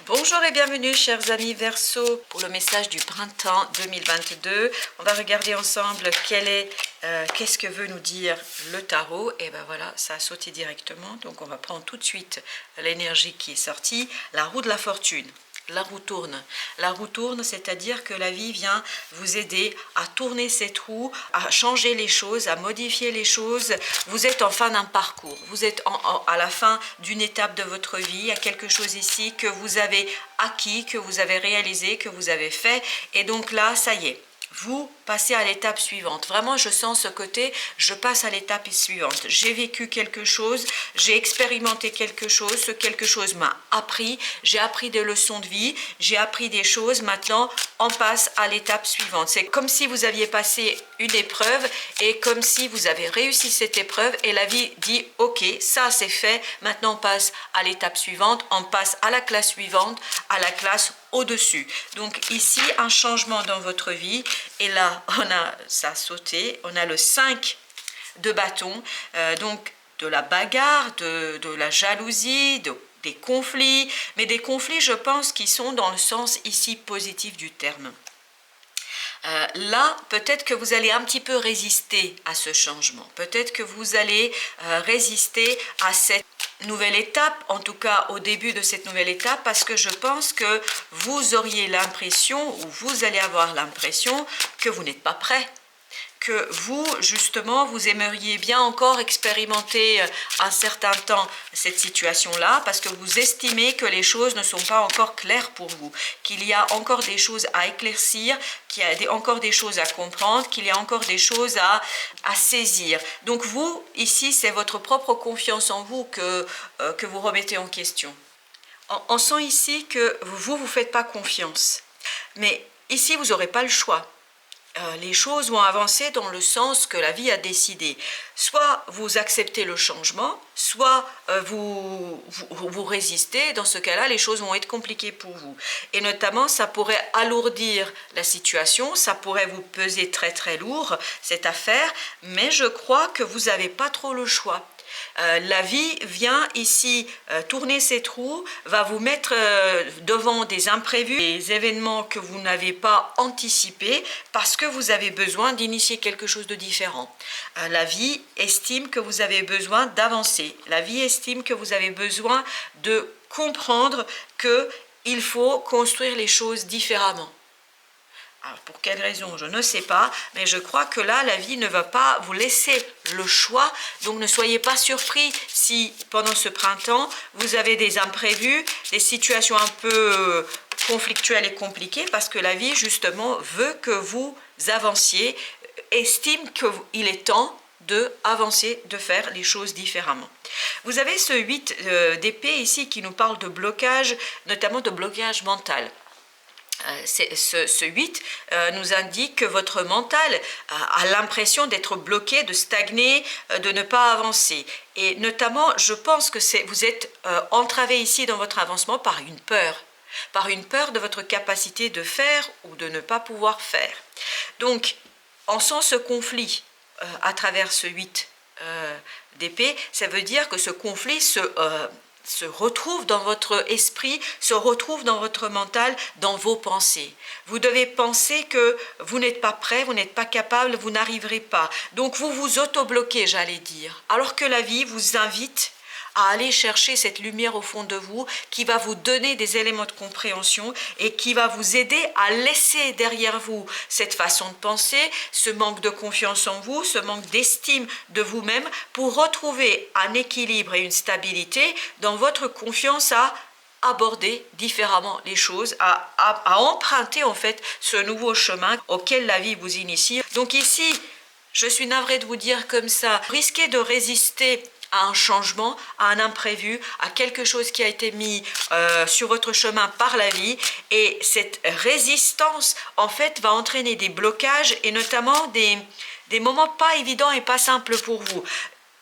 Bonjour et bienvenue chers amis Verseau pour le message du printemps 2022. On va regarder ensemble qu'est-ce que veut nous dire le tarot. Et ben voilà, ça a sauté directement. Donc on va prendre tout de suite l'énergie qui est sortie. La roue de la fortune. La roue tourne. La roue tourne, c'est-à-dire que la vie vient vous aider à tourner cette roue, à changer les choses, à modifier les choses. Vous êtes en fin d'un parcours. Vous êtes à la fin d'une étape de votre vie. Il y a quelque chose ici que vous avez acquis, que vous avez réalisé, que vous avez fait. Et donc là, ça y est. Vous passez à l'étape suivante. Vraiment, je sens ce côté, je passe à l'étape suivante. J'ai vécu quelque chose, j'ai expérimenté quelque chose, ce quelque chose m'a appris, j'ai appris des leçons de vie, j'ai appris des choses, maintenant on passe à l'étape suivante. C'est comme si vous aviez passé une épreuve et comme si vous avez réussi cette épreuve et la vie dit ok, ça c'est fait, maintenant on passe à l'étape suivante, on passe à la classe suivante, à la classe au-dessus. Donc ici, un changement dans votre vie. Et là, ça a sauté. On a le 5 de bâton. Donc de la bagarre, de la jalousie, des conflits. Mais des conflits, je pense, qui sont dans le sens ici positif du terme. Là, peut-être que vous allez un petit peu résister à ce changement. Peut-être que vous allez résister à cette nouvelle étape, en tout cas au début de cette nouvelle étape, parce que je pense que vous auriez l'impression, ou vous allez avoir l'impression que vous n'êtes pas prêt, que vous, justement, vous aimeriez bien encore expérimenter un certain temps cette situation-là, parce que vous estimez que les choses ne sont pas encore claires pour vous, qu'il y a encore des choses à éclaircir, qu'il y a encore des choses à comprendre, qu'il y a encore des choses à saisir. Donc vous, ici, c'est votre propre confiance en vous que vous remettez en question. On sent ici que vous ne faites pas confiance. Mais ici, vous n'aurez pas le choix. Les choses vont avancer dans le sens que la vie a décidé. Soit vous acceptez le changement, soit vous résistez. Dans ce cas-là, les choses vont être compliquées pour vous. Et notamment, ça pourrait alourdir la situation, ça pourrait vous peser très très lourd, cette affaire, mais je crois que vous n'avez pas trop le choix. La vie vient ici tourner ses trous, va vous mettre devant des imprévus, des événements que vous n'avez pas anticipés parce que vous avez besoin d'initier quelque chose de différent. La vie estime que vous avez besoin d'avancer. La vie estime que vous avez besoin de comprendre qu'il faut construire les choses différemment. Alors, pour quelle raison, je ne sais pas, mais je crois que là, la vie ne va pas vous laisser le choix. Donc, ne soyez pas surpris si, pendant ce printemps, vous avez des imprévus, des situations un peu conflictuelles et compliquées, parce que la vie, justement, veut que vous avanciez, estime qu'il est temps d'avancer, de faire les choses différemment. Vous avez ce 8 d'épée ici qui nous parle de blocage, notamment de blocage mental. Ce 8 nous indique que votre mental a l'impression d'être bloqué, de stagner, de ne pas avancer. Et notamment, je pense que vous êtes entravé ici dans votre avancement par une peur de votre capacité de faire ou de ne pas pouvoir faire. Donc, on sent ce conflit à travers ce 8 d'épée. Ça veut dire que ce conflit se retrouve dans votre esprit, se retrouve dans votre mental, dans vos pensées. Vous devez penser que vous n'êtes pas prêt, vous n'êtes pas capable, vous n'arriverez pas. Donc vous vous auto-bloquez, j'allais dire. Alors que la vie vous invite à aller chercher cette lumière au fond de vous qui va vous donner des éléments de compréhension et qui va vous aider à laisser derrière vous cette façon de penser, ce manque de confiance en vous, ce manque d'estime de vous-même pour retrouver un équilibre et une stabilité dans votre confiance à aborder différemment les choses, à emprunter en fait ce nouveau chemin auquel la vie vous initie. Donc ici, je suis navrée de vous dire comme ça, risquez de résister à un changement, à un imprévu, à quelque chose qui a été mis sur votre chemin par la vie, et cette résistance en fait va entraîner des blocages et notamment des moments pas évidents et pas simples pour vous.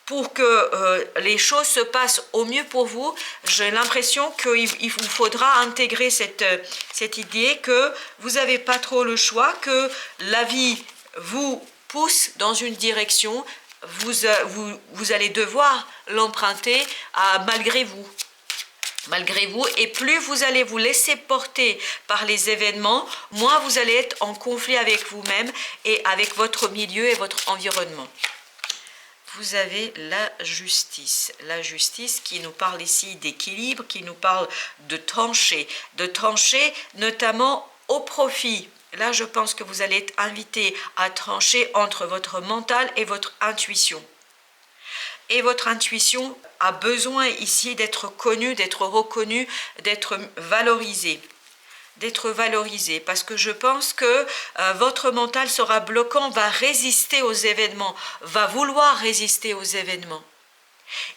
Pour que les choses se passent au mieux pour vous, j'ai l'impression qu'il vous faudra intégrer cette idée que vous n'avez pas trop le choix, que la vie vous pousse dans une direction, vous allez devoir l'emprunter malgré vous. malgré vous, et plus vous allez vous laisser porter par les événements, moins vous allez être en conflit avec vous-même et avec votre milieu et votre environnement. Vous avez la justice qui nous parle ici d'équilibre, qui nous parle de trancher notamment au profit. Là, je pense que vous allez être invité à trancher entre votre mental et votre intuition. Et votre intuition a besoin ici d'être connue, d'être reconnue, d'être valorisée. Parce que je pense que votre mental sera bloquant, va résister aux événements, va vouloir résister aux événements.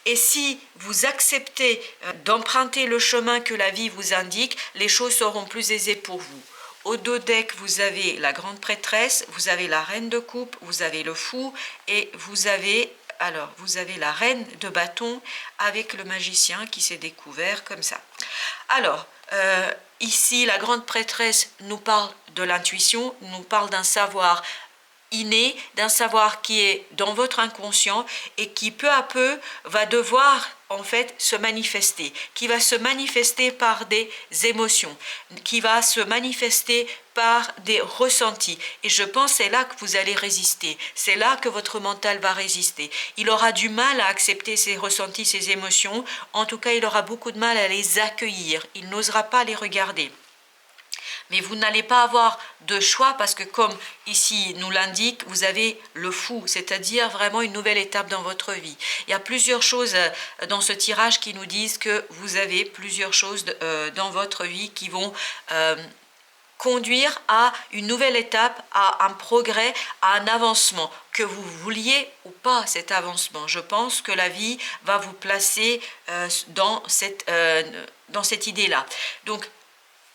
Et si vous acceptez d'emprunter le chemin que la vie vous indique, les choses seront plus aisées pour vous. Au dodeck, vous avez la grande prêtresse, vous avez la reine de coupe, vous avez le fou et vous avez la reine de bâton avec le magicien qui s'est découvert comme ça. Alors, ici, la grande prêtresse nous parle de l'intuition, nous parle d'un savoir inné, d'un savoir qui est dans votre inconscient et qui peu à peu va devoir en fait se manifester, qui va se manifester par des émotions, qui va se manifester par des ressentis. Et je pense c'est là que vous allez résister, c'est là que votre mental va résister. Il aura du mal à accepter ces ressentis, ces émotions, en tout cas il aura beaucoup de mal à les accueillir, il n'osera pas les regarder. Mais vous n'allez pas avoir de choix parce que comme ici nous l'indique, vous avez le fou, c'est-à-dire vraiment une nouvelle étape dans votre vie. Il y a plusieurs choses dans ce tirage qui nous disent que vous avez plusieurs choses dans votre vie qui vont conduire à une nouvelle étape, à un progrès, à un avancement, que vous vouliez ou pas cet avancement. Je pense que la vie va vous placer dans cette idée-là. Donc,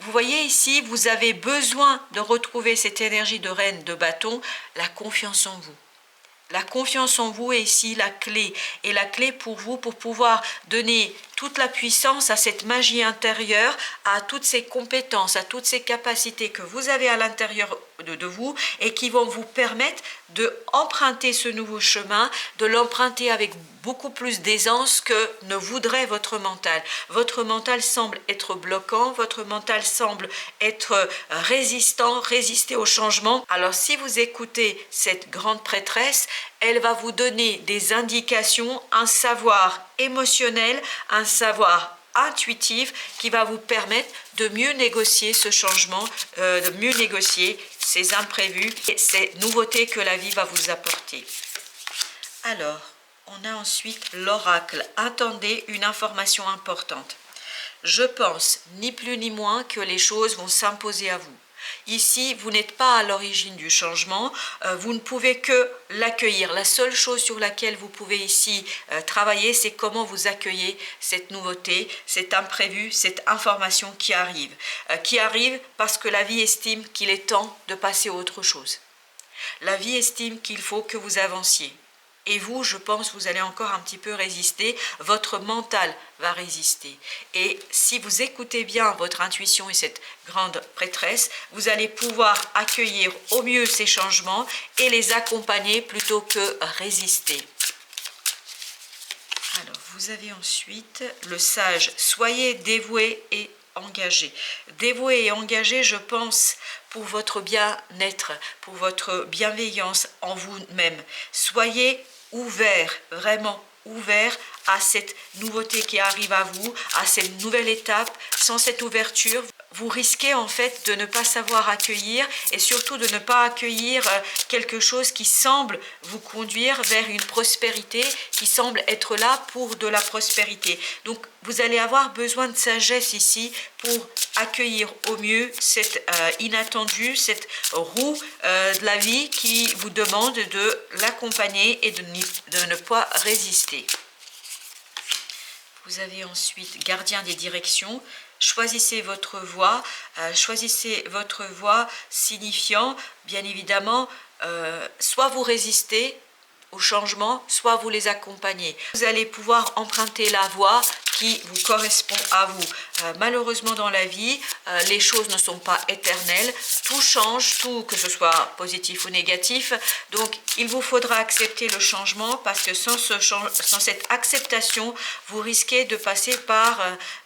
vous voyez ici, vous avez besoin de retrouver cette énergie de reine de bâton, la confiance en vous. La confiance en vous est ici la clé. Et la clé pour vous, pour pouvoir donner toute la puissance à cette magie intérieure, à toutes ces compétences, à toutes ces capacités que vous avez à l'intérieur de vous et qui vont vous permettre de emprunter ce nouveau chemin, de l'emprunter avec beaucoup plus d'aisance que ne voudrait votre mental. Votre mental semble être bloquant, votre mental semble être résister au changement. Alors si vous écoutez cette grande prêtresse, elle va vous donner des indications, un savoir émotionnel, un savoir intuitif qui va vous permettre de mieux négocier ce changement, de mieux négocier ces imprévus et ces nouveautés que la vie va vous apporter. Alors, on a ensuite l'oracle. Attendez une information importante. Je pense, ni plus ni moins, que les choses vont s'imposer à vous. Ici, vous n'êtes pas à l'origine du changement, vous ne pouvez que l'accueillir. La seule chose sur laquelle vous pouvez ici travailler, c'est comment vous accueillez cette nouveauté, cet imprévu, cette information qui arrive parce que la vie estime qu'il est temps de passer à autre chose. La vie estime qu'il faut que vous avanciez. Et vous, je pense, vous allez encore un petit peu résister, votre mental va résister. Et si vous écoutez bien votre intuition et cette grande prêtresse, vous allez pouvoir accueillir au mieux ces changements et les accompagner plutôt que résister. Alors, vous avez ensuite le sage. Soyez dévoué et engagé. Dévoué et engagé, je pense, pour votre bien-être, pour votre bienveillance en vous-même. Soyez ouvert, vraiment ouvert à cette nouveauté qui arrive à vous, à cette nouvelle étape. Sans cette ouverture, vous risquez en fait de ne pas savoir accueillir et surtout de ne pas accueillir quelque chose qui semble vous conduire vers une prospérité, qui semble être là pour de la prospérité. Donc vous allez avoir besoin de sagesse ici pour accueillir au mieux cette inattendue, cette roue de la vie qui vous demande de l'accompagner et de ne pas résister. Vous avez ensuite gardien des directions. Choisissez votre voie signifiant bien évidemment soit vous résistez au changement, soit vous les accompagnez. Vous allez pouvoir emprunter la voie qui vous correspond à vous. Malheureusement dans la vie, les choses ne sont pas éternelles, tout change, tout, que ce soit positif ou négatif, donc il vous faudra accepter le changement parce que sans cette acceptation, vous risquez de passer par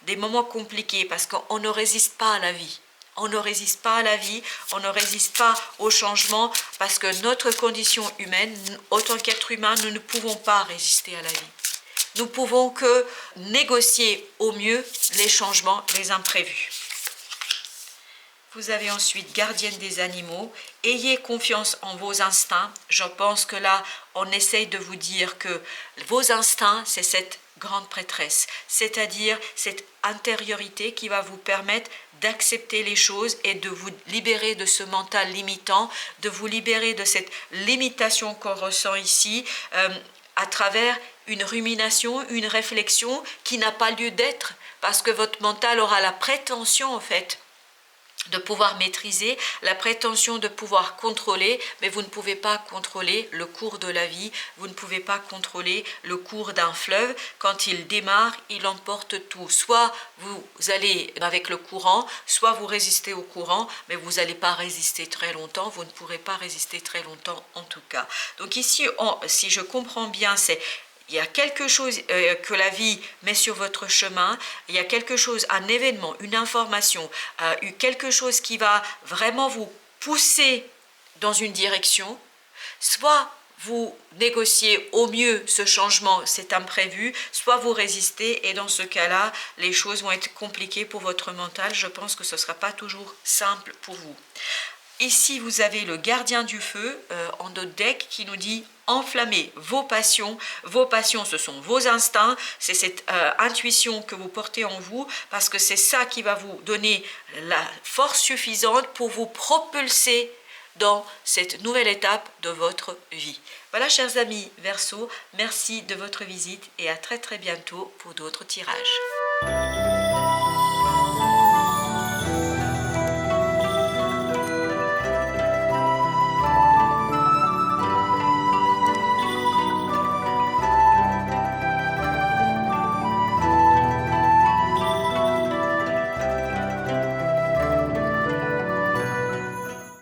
des moments compliqués parce qu'on ne résiste pas à la vie. On ne résiste pas à la vie, on ne résiste pas au changement parce que notre condition humaine, autant qu'être humain, nous ne pouvons pas résister à la vie. Nous pouvons que négocier au mieux les changements, les imprévus. Vous avez ensuite gardienne des animaux. Ayez confiance en vos instincts. Je pense que là, on essaye de vous dire que vos instincts, c'est cette grande prêtresse, c'est-à-dire cette intériorité qui va vous permettre d'accepter les choses et de vous libérer de ce mental limitant, de vous libérer de cette limitation qu'on ressent ici à travers une rumination, une réflexion qui n'a pas lieu d'être parce que votre mental aura la prétention en fait de pouvoir maîtriser, la prétention de pouvoir contrôler, mais vous ne pouvez pas contrôler le cours de la vie, vous ne pouvez pas contrôler le cours d'un fleuve. Quand il démarre, il emporte tout. Soit vous allez avec le courant, soit vous résistez au courant, mais vous n'allez pas résister très longtemps, vous ne pourrez pas résister très longtemps en tout cas. Donc ici, si je comprends bien, il y a quelque chose que la vie met sur votre chemin, il y a quelque chose, un événement, une information, quelque chose qui va vraiment vous pousser dans une direction. Soit vous négociez au mieux ce changement, cet imprévu, soit vous résistez et dans ce cas-là, les choses vont être compliquées pour votre mental. Je pense que ce ne sera pas toujours simple pour vous. Ici, vous avez le gardien du feu en notre deck qui nous dit enflammez vos passions. Vos passions, ce sont vos instincts, c'est cette intuition que vous portez en vous parce que c'est ça qui va vous donner la force suffisante pour vous propulser dans cette nouvelle étape de votre vie. Voilà, chers amis Verseau, merci de votre visite et à très bientôt pour d'autres tirages.